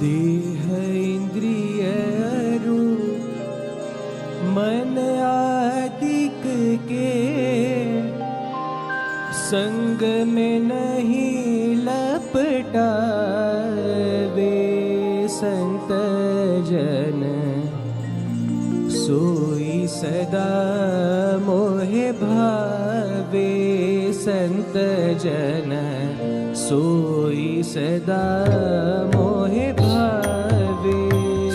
देह इंद्रिय रूप मन आदिक के संग में नहीं लपटावे संत जन सोई सदा मोहे भावे संत जन सोई सदा मोहे भावे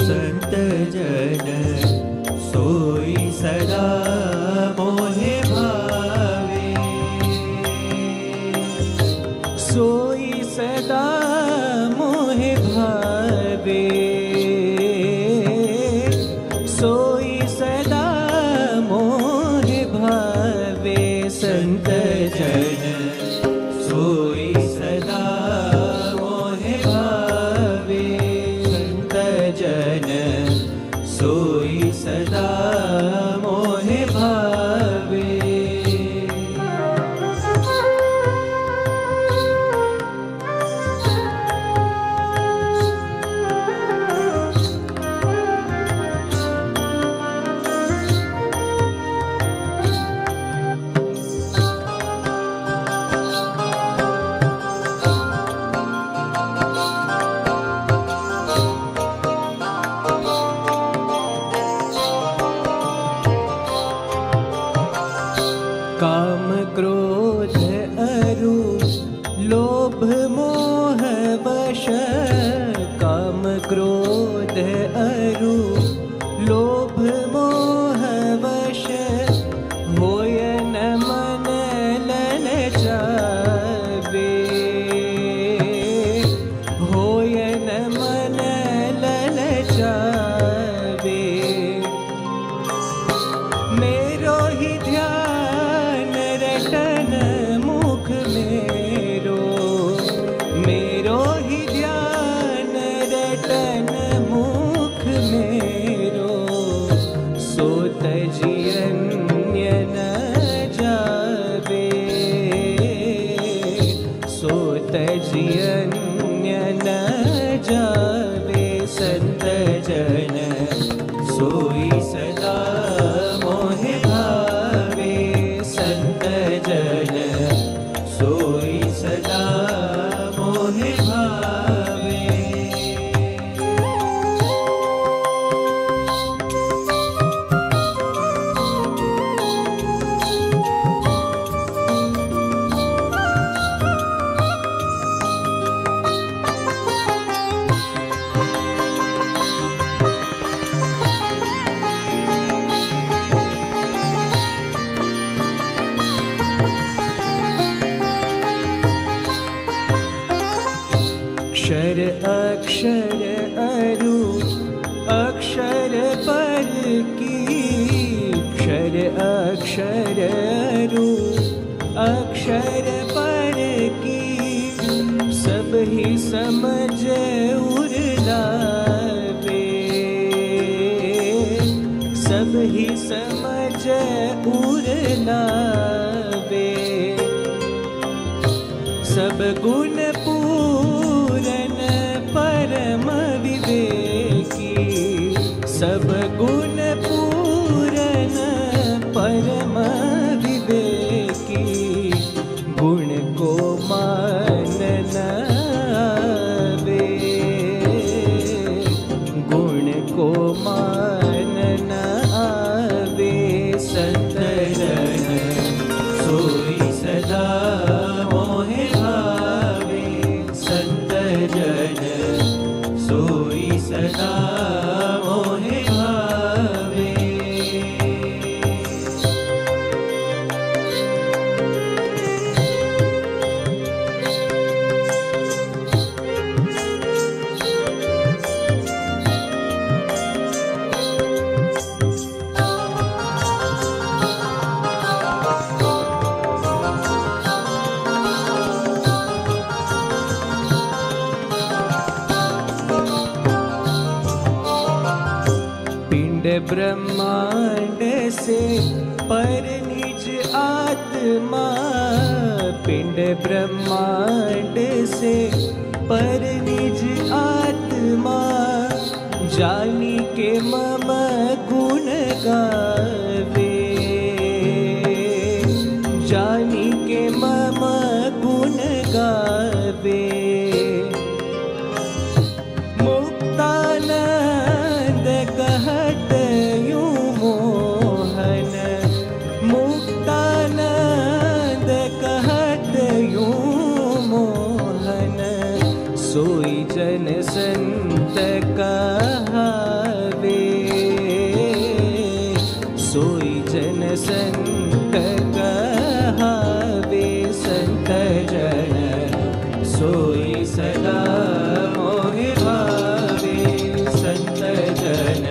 संत जन सोई सदा मोहे भावे सोई सदा मोहे भावे सोई सदा मोहे भावे संत जन सोई सदा मोहे भावे संत जन सोई सदा मोहे भावे काम क्रोध अरु लोभ मोह वश काम क्रोध अरु लोभ मोह वश होय न मन ललचावे होय न मन ललचावे मेरो ही ध्यान रटन मुख मेरो मेरो ही ध्यान रटन मुख मेरो सोत जियन्य न जावे सोत जियन्य न जावे संत जन सोई सदा मोहे भावे संत जन सोई सदा मोहे भावे अक्षर अक्षर अरु अक्षर पर की अक्षर अक्षर अरु अक्षर पर की सब ही समझ उड़ावे सब ही समझ उड़ावे सब गुण पूरन परम विवेकी सब गुण पूरन परम विवेकी गुण को मान न आवे गुण को मान न आवे संत जन सोई सदा मोहे भावे संत जन सोई सदा मोहे भावे ब्रह्मांड से पर निज आत्मा पिंड ब्रह्मांड से पर निज आत्मा आत्मा जानी के मम गुण गावे, जानी के मम गुण गावे। मुक्तानंद कहत यूं मोहन, मुक्तानंद कहत यूं मोहन, सोई जन संत कहावे, सोई जन संत कहावे। संत जन सोई सदा मोहि भावे, संत जन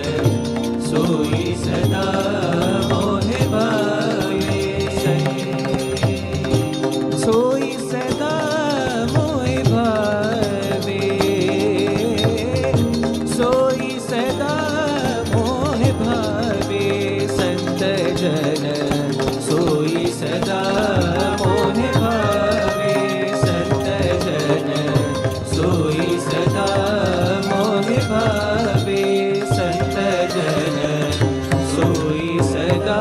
सोई सदा मोहि भावे, सोई सदा मोहि भावे, सोई सदा मोहि भावे। संत जन सोई सदा मोहि भावे, संत जन सोई सदा मोहि भावे, संत जन सोई सदा